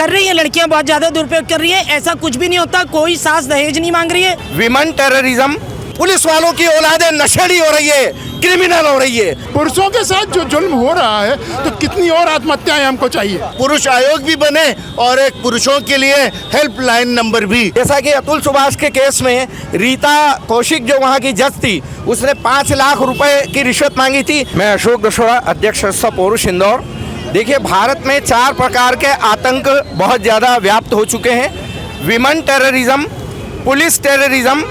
कर रही है लड़कियां बहुत ज्यादा दुरुपयोग कर रही है, ऐसा कुछ भी नहीं होता। कोई सास दहेज नहीं मांग रही है। विमेन टेररिज्म, पुलिस वालों की औलादें नशेड़ी हो रही है, क्रिमिनल हो रही है। पुरुषों के साथ जो जुल्म हो रहा है तो कितनी और आत्महत्याएं हमको चाहिए। पुरुष आयोग भी बने और एक पुरुषों के लिए हेल्पलाइन नंबर भी। जैसा कि अतुल सुभाष के केस में रीता कौशिक जो वहाँ की जज थी, उसने 5 लाख रुपए की रिश्वत मांगी थी। मैं अशोक दशोरा, अध्यक्ष पौरुष इंदौर। देखिए, भारत में 4 प्रकार के आतंक बहुत ज़्यादा व्याप्त हो चुके हैं। Women terrorism, police terrorism,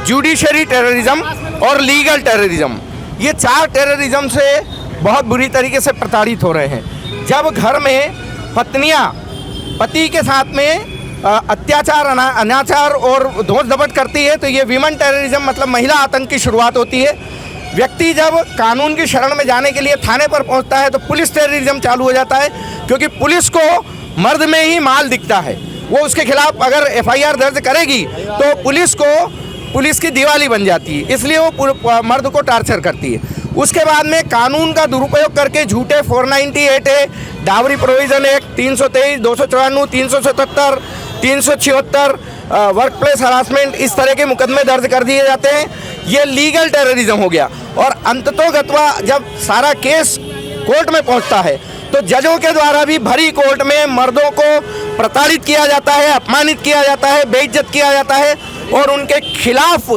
judiciary terrorism और लीगल टेररिज्म। ये 4 टेररिज्म से बहुत बुरी तरीके से प्रताड़ित हो रहे हैं। जब घर में पत्नियां पति के साथ में अत्याचार, अनाचार और धोस दबट करती है तो ये विमेन टेररिज्म मतलब महिला आतंक की शुरुआत होती है। व्यक्ति जब कानून की शरण में जाने के लिए थाने पर पहुंचता है तो पुलिस टेररिज्म चालू हो जाता है, क्योंकि पुलिस को मर्द में ही माल दिखता है। वो उसके खिलाफ अगर FIR दर्ज करेगी तो पुलिस की दिवाली बन जाती है, इसलिए वो मर्द को टार्चर करती है। उसके बाद में कानून का दुरुपयोग करके झूठे 498 A, dowry provision act 323, 294, 377, 376, workplace harassment, इस तरह के मुकदमे दर्ज कर दिए जाते हैं। ये लीगल टेररिज्म हो गया। और अंततोगत्वा जब सारा केस कोर्ट में पहुंचता है तो जजों के द्वारा भी भरी कोर्ट में मर्दों को प्रताड़ित किया जाता है, अपमानित किया जाता है, बेइज्जत किया जाता है और उनके खिलाफ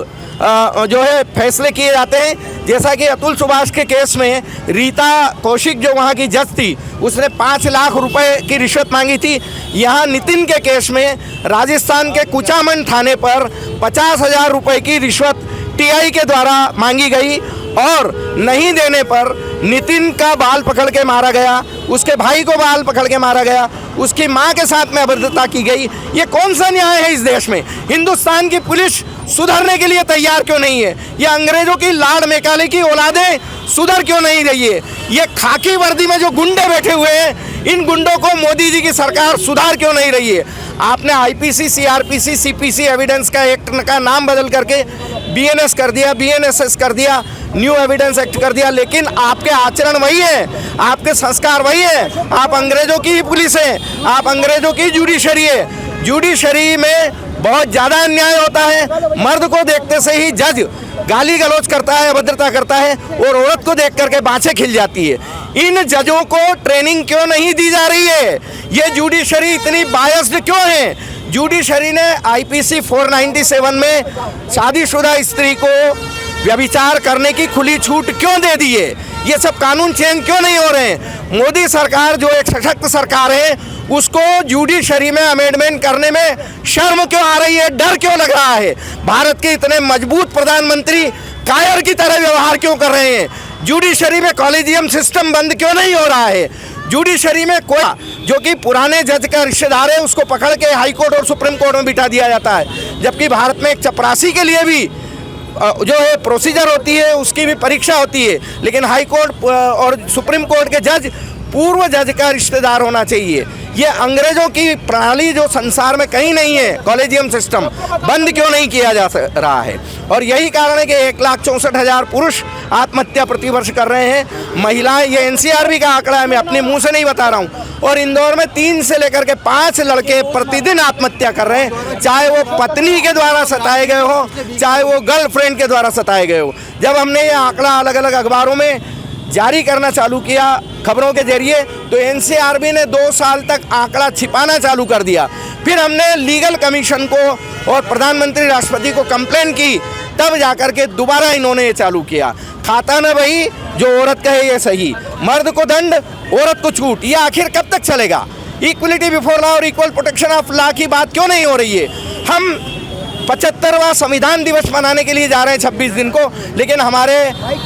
जो है फैसले किए जाते हैं। जैसा कि अतुल सुभाष के केस में रीता कौशिक जो वहाँ की जज थी, उसने 5 लाख रुपए की रिश्वत मांगी थी। यहाँ नितिन के केस में राजस्थान के कुचामन थाने पर 50,000 रुपए की रिश्वत TI के द्वारा मांगी गई और नहीं देने पर नितिन का बाल पकड़ के मारा गया, उसके भाई को बाल पकड़ के मारा गया, उसकी मां के साथ में अभद्रता की गई। ये कौन सा न्याय है इस देश में? हिंदुस्तान की पुलिस सुधरने के लिए तैयार क्यों नहीं है? ये अंग्रेजों की लाड़ मेकाले की औलादें सुधर क्यों नहीं रही है? ये खाकी वर्दी में जो गुंडे बैठे हुए हैं, इन गुंडों को मोदी जी की सरकार सुधार क्यों नहीं रही है? आपने IPC, CRPC, CPC एविडेंस का एक्ट का नाम बदल करके BNS कर दिया, BNSS कर दिया, न्यू एविडेंस एक्ट कर दिया, लेकिन आपके आचरण वही है, आपके संस्कार वही है। आप अंग्रेजों की ही पुलिस है, आप अंग्रेजों की जुडिशरी है। जुडिशरी में बहुत ज़्यादा अन्याय होता है। मर्द को देखते से ही जज गाली गलौज करता है, अभद्रता करता है और औरत को देख करके बाँछें खिल जाती है। इन जजों को ट्रेनिंग क्यों नहीं दी जा रही है? ये जुडिशरी इतनी बायस्ड क्यों है? जुडिशरी ने IPC 497 में शादीशुदा स्त्री को व्यभिचार करने की खुली छूट क्यों दे दी है? ये सब कानून चेंज क्यों नहीं हो रहे हैं? मोदी सरकार जो एक सशक्त सरकार है, उसको जुडिशरी में अमेंडमेंट करने में शर्म क्यों आ रही है, डर क्यों लग रहा है? भारत के इतने मजबूत प्रधानमंत्री कायर की तरह व्यवहार क्यों कर रहे हैं? जुडिशरी में कॉलेजियम सिस्टम बंद क्यों नहीं हो रहा है? जुडिशरी में कोई जो कि पुराने जज का रिश्तेदार है उसको पकड़ के हाई कोर्ट और सुप्रीम कोर्ट में बिठा दिया जाता है, जबकि भारत में एक चपरासी के लिए भी जो है प्रोसीजर होती है, उसकी भी परीक्षा होती है। लेकिन हाई कोर्ट और सुप्रीम कोर्ट के जज पूर्व जज का रिश्तेदार होना चाहिए। ये अंग्रेजों की प्रणाली जो संसार में कहीं नहीं है, कॉलेजियम सिस्टम बंद क्यों नहीं किया जा रहा है? और यही कारण है कि 1,64,000 पुरुष आत्महत्या प्रतिवर्ष कर रहे हैं। महिलाएं, ये NCRB का आंकड़ा है, मैं अपने मुंह से नहीं बता रहा हूँ। और इंदौर में 3 से लेकर के 5 लड़के प्रतिदिन आत्महत्या कर रहे हैं, चाहे वो पत्नी के द्वारा सताए गए हो, चाहे वो गर्लफ्रेंड के द्वारा सताए गए हो। जब हमने ये आंकड़ा अलग अलग अखबारों में जारी करना चालू किया खबरों के जरिए, तो NCRB ने 2 साल तक आंकड़ा छिपाना चालू कर दिया। फिर हमने लीगल कमीशन को और प्रधानमंत्री राष्ट्रपति को कंप्लेन की, तब जाकर के दोबारा इन्होंने ये चालू किया। खाता न वही जो औरत कहे ये सही, मर्द को दंड, औरत को छूट। ये आखिर कब तक चलेगा? इक्वलिटी बिफोर लॉ और इक्वल प्रोटेक्शन ऑफ लॉ की बात क्यों नहीं हो रही है? हम 75वां संविधान दिवस मनाने के लिए जा रहे हैं 26 दिन को, लेकिन हमारे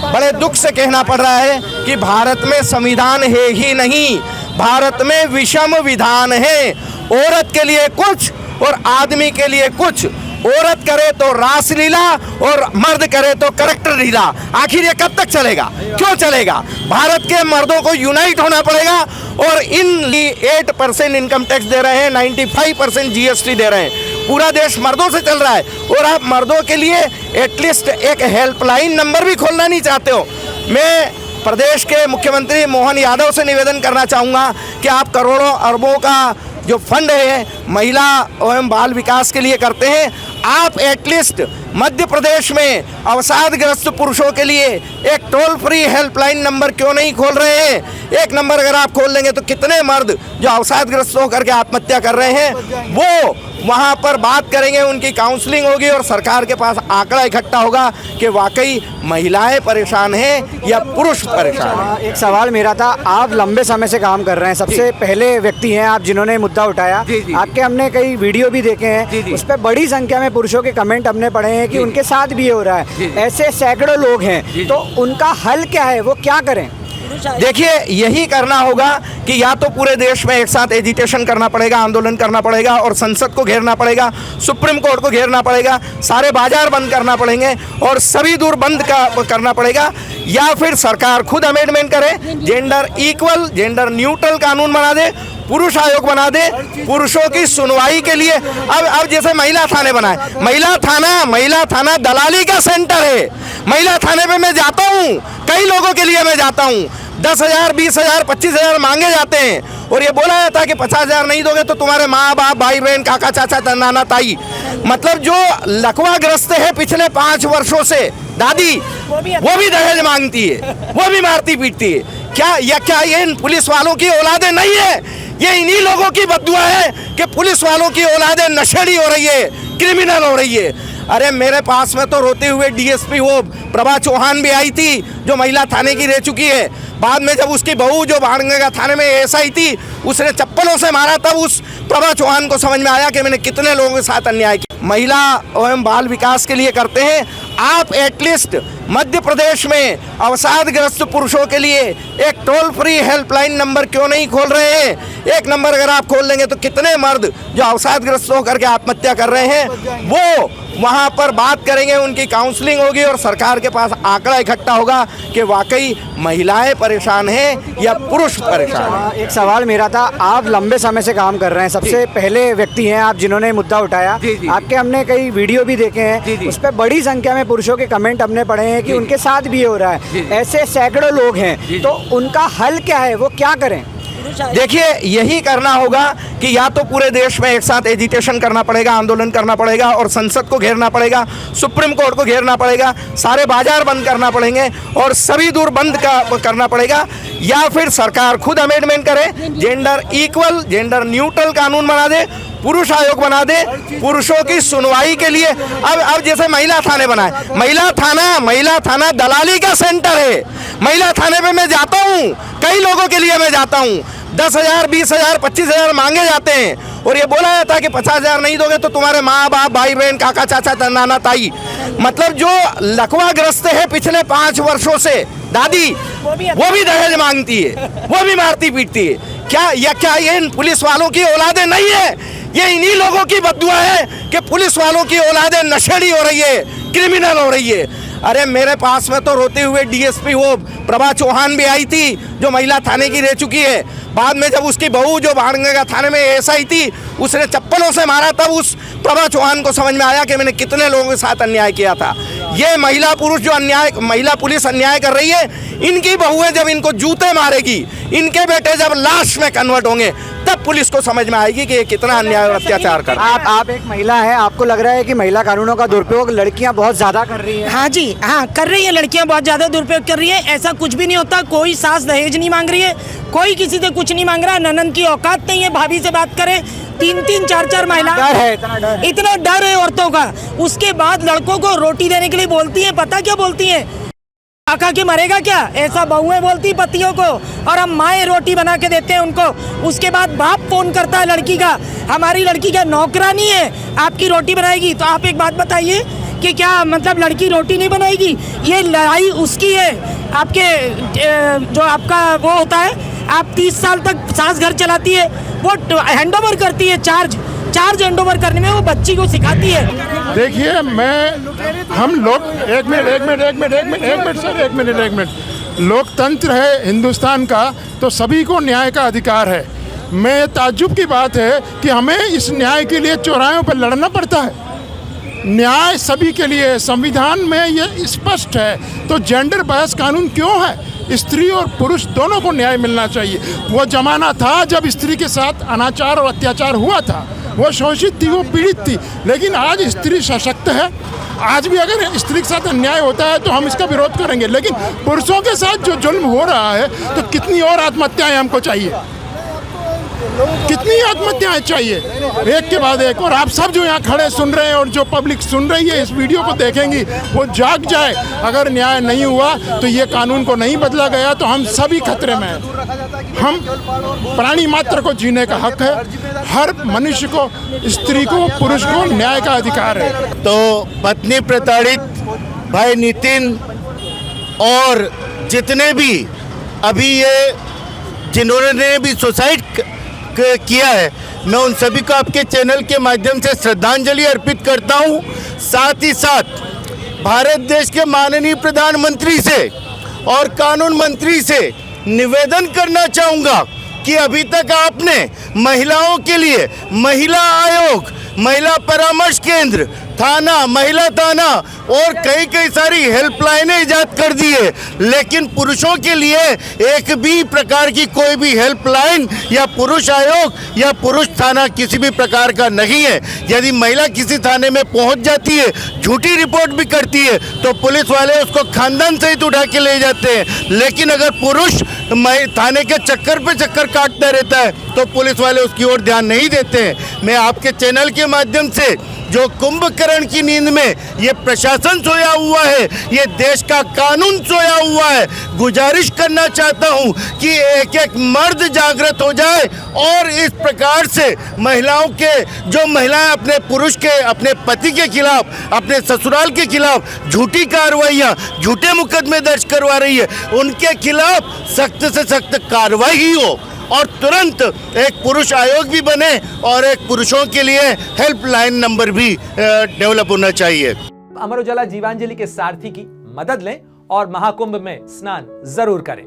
बड़े दुख से कहना पड़ रहा है कि भारत में संविधान है ही नहीं, भारत में विषम विधान है। औरत के लिए कुछ और आदमी के लिए कुछ। औरत करे तो रासलीला और मर्द करे तो करैक्टर लीला। आखिर ये कब तक चलेगा? क्यों चलेगा? भारत के मर्दों को यूनाइट होना पड़ेगा। और इन 8% इनकम टैक्स दे रहे हैं, 95% GST दे रहे हैं। पूरा देश मर्दों से चल रहा है और आप मर्दों के लिए एटलीस्ट एक हेल्पलाइन नंबर भी खोलना नहीं चाहते हो। मैं प्रदेश के मुख्यमंत्री मोहन यादव से निवेदन करना चाहूँगा कि आप करोड़ों अरबों का जो फंड है महिला एवं बाल विकास के लिए करते हैं, आप एटलीस्ट मध्य प्रदेश में अवसादग्रस्त पुरुषों के लिए एक टोल फ्री हेल्पलाइन नंबर क्यों नहीं खोल रहे हैं? एक नंबर अगर आप खोल लेंगे तो कितने मर्द जो अवसादग्रस्त होकर के आत्महत्या कर रहे हैं वो वहाँ पर बात करेंगे, उनकी काउंसलिंग होगी और सरकार के पास आंकड़ा इकट्ठा होगा कि वाकई महिलाएं परेशान हैं या पुरुष परेशान हैं। एक सवाल मेरा था, आप लंबे समय से काम कर रहे हैं, सबसे पहले व्यक्ति हैं आप जिन्होंने मुद्दा उठाया। आपके हमने कई वीडियो भी देखे हैं, उस पर बड़ी संख्या में पुरुषों के कमेंट हमने पढ़े हैं कि उनके साथ भी ये हो रहा है। ऐसे सैकड़ों लोग हैं, तो उनका हल क्या है, वो क्या करें? देखिए, यही करना होगा कि या तो पूरे देश में एक साथ एजिटेशन करना पड़ेगा, आंदोलन करना पड़ेगा और संसद को घेरना पड़ेगा, सुप्रीम कोर्ट को घेरना पड़ेगा, सारे बाजार बंद करना पड़ेंगे और सभी दूर बंद करना पड़ेगा, या फिर सरकार खुद अमेंडमेंट करे, जेंडर इक्वल, जेंडर न्यूट्रल कानून बना दे, पुरुष आयोग बना दे, पुरुषों की सुनवाई के लिए। अब जैसे महिला थाने बनाए, महिला थाना दलाली का सेंटर है। महिला थाने पे मैं जाता हूँ, कई लोगों के लिए मैं जाता हूँ, 10,000, 20,000, 25,000 मांगे जाते हैं और ये बोला जाता है कि 50,000 नहीं दोगे तो तुम्हारे माँ बाप, भाई बहन, काका चाचा, नाना ताई, मतलब जो लकवाग्रस्त है पिछले 5 वर्षों से दादी, वो भी दहेज मांगती है, वो भी मारती पीटती है। क्या ये इन पुलिस वालों की औलादें नहीं है? ये इन्हीं लोगों की बददुआ है कि पुलिस वालों की औलादें नशेड़ी हो रही है, क्रिमिनल हो रही है। अरे मेरे पास में तो रोते हुए डीएसपी वो प्रभा चौहान भी आई थी जो महिला थाने की रह चुकी है। बाद में जब उसकी बहू जो बाणगंगा थाने में एसआई थी, उसने चप्पलों से मारा, तब उस प्रभा चौहान को समझ में आया कि मैंने कितने लोगों के साथ अन्याय किया। महिला एवं बाल विकास के लिए करते हैं, आप एटलीस्ट मध्य प्रदेश में अवसादग्रस्त पुरुषों के लिए एक टोल फ्री हेल्पलाइन नंबर क्यों नहीं खोल रहे हैं? एक नंबर अगर आप खोल लेंगे तो कितने मर्द जो अवसादग्रस्त होकर के आत्महत्या कर रहे हैं वो वहाँ पर बात करेंगे, उनकी काउंसलिंग होगी और सरकार के पास आंकड़ा इकट्ठा होगा कि वाकई महिलाएं परेशान हैं या पुरुष परेशान हैं। एक सवाल मेरा था, आप लंबे समय से काम कर रहे हैं, सबसे पहले व्यक्ति हैं आप जिन्होंने मुद्दा उठाया। आपके हमने कई वीडियो भी देखे हैं, उस पर बड़ी संख्या में पुरुषों के कमेंट हमने पढ़े हैं कि उनके साथ भी ये हो रहा है। ऐसे सैकड़ों लोग हैं, तो उनका हल क्या है, वो क्या करें? देखिए, यही करना होगा कि या तो पूरे देश में एक साथ एजिटेशन करना पड़ेगा, आंदोलन करना पड़ेगा और संसद को घेरना पड़ेगा, सुप्रीम कोर्ट को घेरना पड़ेगा, सारे बाजार बंद करना पड़ेंगे और सभी दूर बंद करना पड़ेगा, या फिर सरकार खुद अमेंडमेंट करे, जेंडर इक्वल, जेंडर न्यूट्रल कानून बना दे, पुरुष आयोग बना दे, पुरुषों की सुनवाई के लिए। अब जैसे महिला थाने बनाए, महिला थाना दलाली का सेंटर है। महिला थाने पे मैं जाता हूँ, कई लोगों के लिए मैं जाता हूँ, 10,000, 20,000, 25,000 मांगे जाते हैं और ये बोला जाता है कि 50,000 नहीं दोगे तो तुम्हारे माँ बाप, भाई बहन, काका चाचा, नाना ताई, मतलब जो लकवाग्रस्त है पिछले 5 वर्षों से दादी, वो भी दहेज मांगती है, वो भी मारती पीटती है। क्या ये इन पुलिस वालों की औलादें नहीं है? ये इन्हीं लोगों की बददुआ है कि पुलिस वालों की औलादें नशेड़ी हो रही है, क्रिमिनल हो रही है। अरे मेरे पास में तो रोते हुए डीएसपी वो प्रभा चौहान भी आई थी जो महिला थाने की रह चुकी है। बाद में जब उसकी बहू जो बाणगंगा थाने में एसआई थी, उसने चप्पलों से मारा, तब उस प्रभा चौहान को समझ में आया कि मैंने कितने लोगों के साथ अन्याय किया था। ये महिला पुलिस अन्याय कर रही है, इनकी बहुएं जब इनको जूते मारेगी, इनके बेटे जब लाश में कन्वर्ट होंगे, तब पुलिस को समझ में आएगी कि ये कितना अन्याय और अत्याचार कर रहा है। आप एक महिला हैं, आपको लग रहा है कि महिला कानूनों का दुरुपयोग लड़कियां बहुत ज्यादा कर रही हैं? हाँ जी, हाँ कर रही है, लड़कियां बहुत ज्यादा दुरुपयोग कर रही है। ऐसा कुछ भी नहीं होता, कोई सास दहेज नहीं मांग रही है, कोई किसी से कुछ नहीं मांग रहा। ननद की औकात नहीं है भाभी से बात करे, 3-3, 4-4 महिला, डर है, इतना डर है औरतों का। उसके बाद लड़कों को रोटी देने के लिए बोलती है, पता क्या बोलती है? खा के मरेगा क्या, ऐसा बहुएं बोलती पतियों को, और हम माएँ रोटी बना के देते हैं उनको। उसके बाद बाप फोन करता है लड़की का, हमारी लड़की क्या नौकरानी है, आपकी रोटी बनाएगी। तो आप एक बात बताइए कि क्या मतलब लड़की रोटी नहीं बनाएगी? ये लड़ाई उसकी है। आपके जो आपका वो होता है, आप 30 साल तक सास घर चलाती है, वो हैंड ओवर करती है, चार्ज हैंड ओवर करने में वो बच्ची को सिखाती है। देखिए, हम लोग एक मिनट लोकतंत्र है हिंदुस्तान का, तो सभी को न्याय का अधिकार है। मैं ताज्जुब की बात है कि हमें इस न्याय के लिए चौराहों पर लड़ना पड़ता है। न्याय सभी के लिए, संविधान में ये स्पष्ट है, तो जेंडर बहस कानून क्यों है? स्त्री और पुरुष दोनों को न्याय मिलना चाहिए। वो जमाना था जब स्त्री के साथ अनाचार और अत्याचार हुआ था, वो शोषित थी, वो पीड़ित थी, लेकिन आज स्त्री सशक्त है। आज भी अगर स्त्री के साथ अन्याय होता है तो हम इसका विरोध करेंगे, लेकिन पुरुषों के साथ जो जुल्म हो रहा है तो कितनी और आत्महत्याएं हमको चाहिए, कितनी आत्महत्याएं चाहिए, एक के बाद एक। और आप सब जो यहाँ खड़े सुन रहे हैं और जो पब्लिक सुन रही है, इस वीडियो को देखेंगी, वो जाग जाए। अगर न्याय नहीं हुआ तो ये कानून को नहीं बदला गया तो हम सभी खतरे में हैं। हम प्राणी मात्र को जीने का हक है, हर मनुष्य को, स्त्री को, पुरुष को न्याय का अधिकार है। तो पत्नी प्रताड़ित भाई नितिन और जितने भी अभी ये जिन्होंने भी सुसाइड किया है, मैं उन सभी को आपके चैनल के माध्यम से श्रद्धांजलि अर्पित करता हूं। साथ ही साथ भारत देश के माननीय प्रधानमंत्री से और कानून मंत्री से निवेदन करना चाहूँगा कि अभी तक आपने महिलाओं के लिए महिला आयोग, महिला परामर्श केंद्र, थाना, महिला थाना और कई सारी हेल्पलाइनें इजाद कर दी है, लेकिन पुरुषों के लिए एक भी प्रकार की कोई भी हेल्पलाइन या पुरुष आयोग या पुरुष थाना किसी भी प्रकार का नहीं है। यदि महिला किसी थाने में पहुंच जाती है, झूठी रिपोर्ट भी करती है, तो पुलिस वाले उसको खानदान सहित उठा के ले जाते हैं, लेकिन अगर पुरुष थाने के चक्कर पे चक्कर काटता रहता है तो पुलिस वाले उसकी ओर ध्यान नहीं देते हैं। मैं आपके चैनल के माध्यम से जो कुंभकर्ण की नींद में ये प्रशासन सोया हुआ है, ये देश का कानून सोया हुआ है, गुजारिश करना चाहता हूं कि एक एक मर्द जागृत हो जाए और इस प्रकार से महिलाओं के, जो महिलाएं अपने पुरुष के, अपने पति के खिलाफ, अपने ससुराल के खिलाफ झूठी कार्रवाइयां, झूठे मुकदमे दर्ज करवा रही है, उनके खिलाफ सख्त से सख्त कार्रवाई हो और तुरंत एक पुरुष आयोग भी बने और एक पुरुषों के लिए हेल्पलाइन नंबर भी डेवलप होना चाहिए। अमर उजाला जीवांजलि के सारथी की मदद लें और महाकुंभ में स्नान जरूर करें।